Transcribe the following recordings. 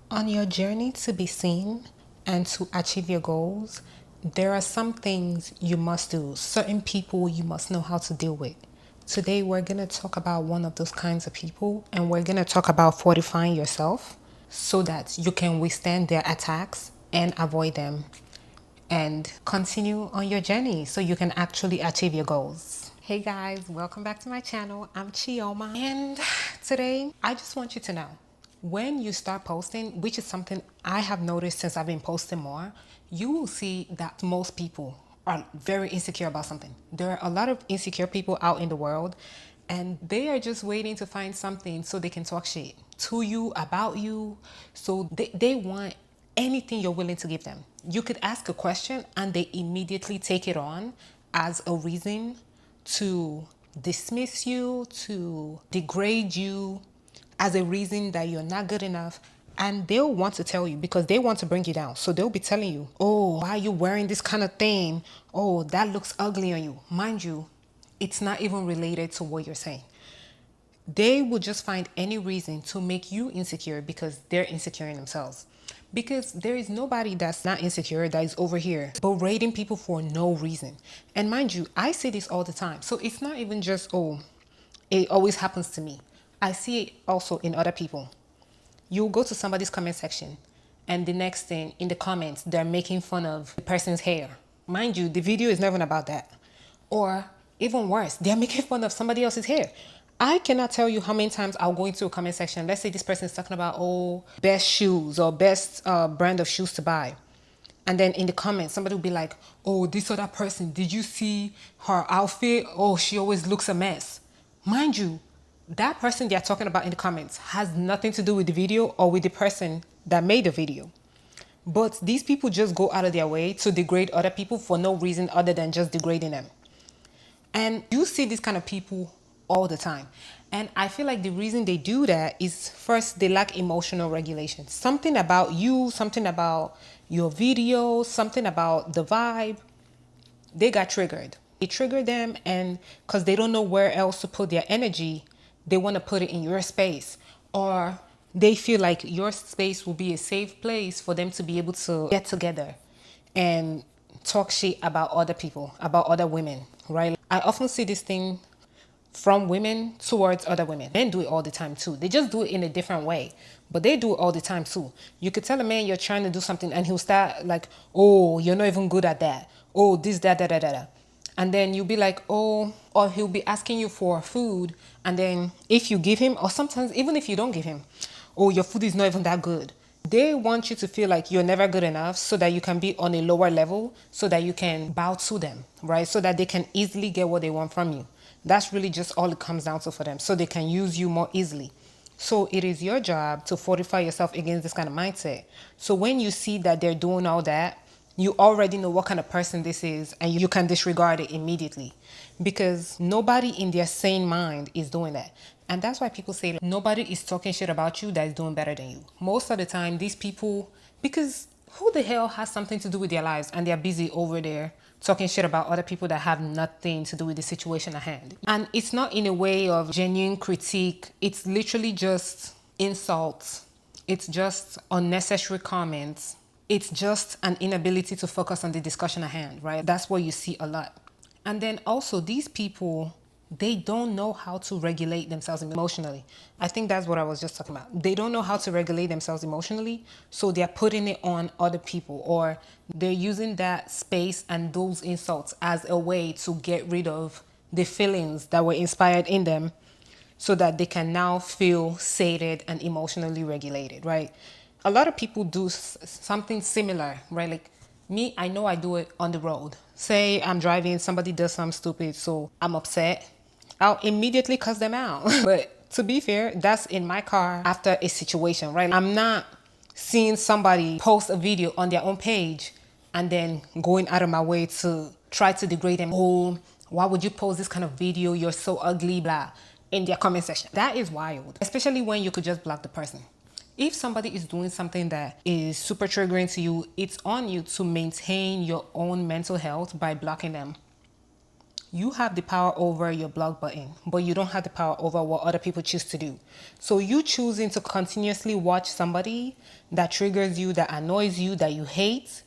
On your journey to be seen and to achieve your goals, there are some things you must do, certain people you must know how to deal with. Today, we're going to talk about one of those kinds of people, and we're going to talk about fortifying yourself so that you can withstand their attacks and avoid them and continue on your journey so you can actually achieve your goals. Hey guys, welcome back to my channel. I'm Chioma, and today I just want you to know, when you start posting, which is something I have noticed since I've been posting more, you will see that most people are very insecure about something. There are a lot of insecure people out in the world, and they are just waiting to find something so they can talk shit to you, about you. So they want anything you're willing to give them. You could ask a question and they immediately take it on as a reason to dismiss you, to degrade you, as a reason that you're not good enough. And they'll want to tell you because they want to bring you down. So they'll be telling you, oh, why are you wearing this kind of thing? Oh, that looks ugly on you. Mind you, it's not even related to what you're saying. They will just find any reason to make you insecure because they're insecure in themselves. Because there is nobody that's not insecure that is over here berating people for no reason. And mind you, I see this all the time. So it's not even just, oh, it always happens to me. I see it also in other people. You'll go to somebody's comment section, and the next thing in the comments, they're making fun of the person's hair. Mind you, the video is never about that. Or even worse, they're making fun of somebody else's hair. I cannot tell you how many times I'll go into a comment section. Let's say this person is talking about, oh, best shoes or best brand of shoes to buy. And then in the comments, somebody will be like, oh, this other person, did you see her outfit? Oh, she always looks a mess. Mind you, that person they're talking about in the comments has nothing to do with the video or with the person that made the video. But these people just go out of their way to degrade other people for no reason other than just degrading them. And you see these kind of people all the time. And I feel like the reason they do that is, first, they lack emotional regulation. Something about you, something about your video, something about the vibe, they got triggered. It triggered them, and because they don't know where else to put their energy, they want to put it in your space. Or they feel like your space will be a safe place for them to be able to get together and talk shit about other people, about other women, right? I often see this thing from women towards other women. Men do it all the time too. They just do it in a different way, but they do it all the time too. You could tell a man you're trying to do something and he'll start like, oh, you're not even good at that. Oh, this, that, that, that, that. And then you'll be like, oh, or he'll be asking you for food. And then if you give him, or sometimes even if you don't give him, oh, your food is not even that good. They want you to feel like you're never good enough so that you can be on a lower level, so that you can bow to them, right? So that they can easily get what they want from you. That's really just all it comes down to for them, so they can use you more easily. So it is your job to fortify yourself against this kind of mindset. So when you see that they're doing all that, you already know what kind of person this is, and you can disregard it immediately, because nobody in their sane mind is doing that. And that's why people say nobody is talking shit about you that is doing better than you. Most of the time, these people, because who the hell has something to do with their lives and they're busy over there talking shit about other people that have nothing to do with the situation at hand? And it's not in a way of genuine critique. It's literally just insults. It's just unnecessary comments. It's just an inability to focus on the discussion at hand, right? That's what you see a lot. And then also, these people, they don't know how to regulate themselves emotionally. I think that's what I was just talking about. They don't know how to regulate themselves emotionally, so they're putting it on other people, or they're using that space and those insults as a way to get rid of the feelings that were inspired in them, so that they can now feel sated and emotionally regulated, right? A lot of people do something similar, right? Like me, I know I do it on the road. Say I'm driving, somebody does something stupid, so I'm upset. I'll immediately cuss them out. But to be fair, that's in my car after a situation, right? I'm not seeing somebody post a video on their own page and then going out of my way to try to degrade them. Oh, why would you post this kind of video? You're so ugly, blah, in their comment section. That is wild, especially when you could just block the person. If somebody is doing something that is super triggering to you, it's on you to maintain your own mental health by blocking them. You have the power over your block button, but you don't have the power over what other people choose to do. So you choosing to continuously watch somebody that triggers you, that annoys you, that you hate,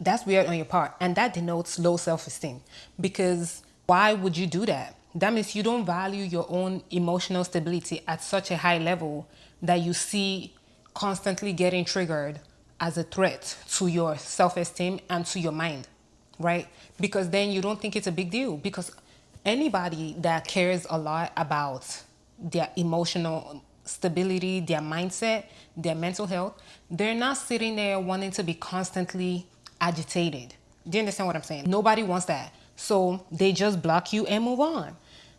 that's weird on your part. And that denotes low self-esteem. Because why would you do that? That means you don't value your own emotional stability at such a high level that you see constantly getting triggered as a threat to your self-esteem and to your mind, right? Because then you don't think it's a big deal. Because anybody that cares a lot about their emotional stability, their mindset, their mental health, they're not sitting there wanting to be constantly agitated. Do you understand what I'm saying? Nobody wants that. So they just block you and move on.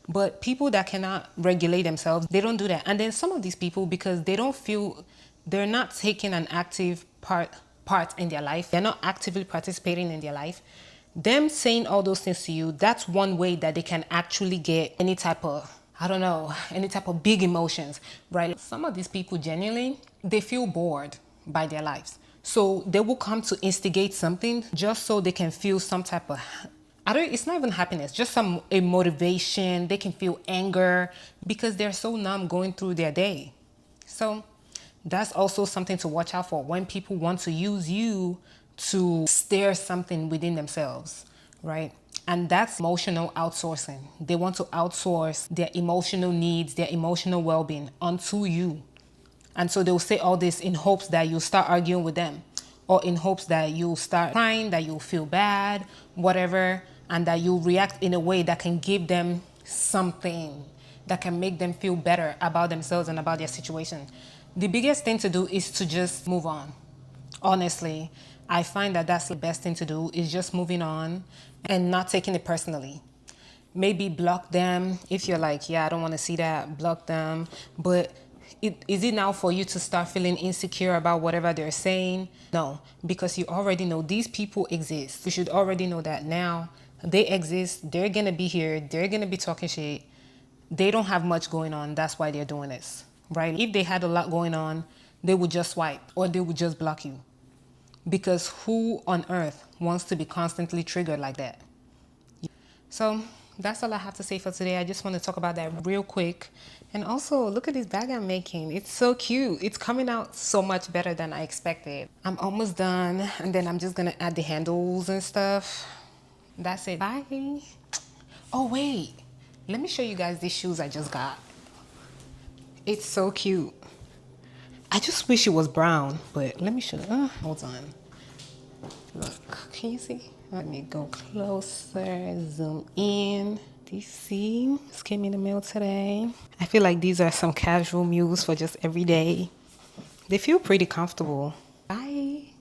But people that cannot regulate themselves, they don't do that. And then some of these people, because they don't feel, they're not taking an active part in their life, they're not actively participating in their life, them saying all those things to you, that's one way that they can actually get any type of, I don't know, any type of big emotions, right? Some of these people genuinely, they feel bored by their lives. So they will come to instigate something just so they can feel some type of, it's not even happiness, just a motivation. They can feel anger because they're so numb going through their day. So that's also something to watch out for when people want to use you to stir something within themselves, right? And that's emotional outsourcing. They want to outsource their emotional needs, their emotional well-being onto you. And so they'll say all this in hopes that you'll start arguing with them, or in hopes that you'll start crying, that you'll feel bad, whatever, and that you'll react in a way that can give them something that can make them feel better about themselves and about their situation. The biggest thing to do is to just move on. Honestly, I find that that's the best thing to do, is just moving on and not taking it personally. Maybe block them if you're like, yeah, I don't want to see that, block them. But is it now for you to start feeling insecure about whatever they're saying? No, because you already know these people exist. You should already know that now they exist. They're going to be here. They're going to be talking shit. They don't have much going on. That's why they're doing this, right? If they had a lot going on, they would just swipe or they would just block you. Because who on earth wants to be constantly triggered like that? So that's all I have to say for today. I just want to talk about that real quick. And also, look at this bag I'm making. It's so cute. It's coming out so much better than I expected. I'm almost done. And then I'm just going to add the handles and stuff. That's it. Bye. Oh, wait. Let me show you guys these shoes I just got. It's so cute. I just wish it was brown, but let me show you. Hold on. Look, can you see? Let me go closer, zoom in. Do you see? This came in the mail today. I feel like these are some casual mules for just every day. They feel pretty comfortable. Bye.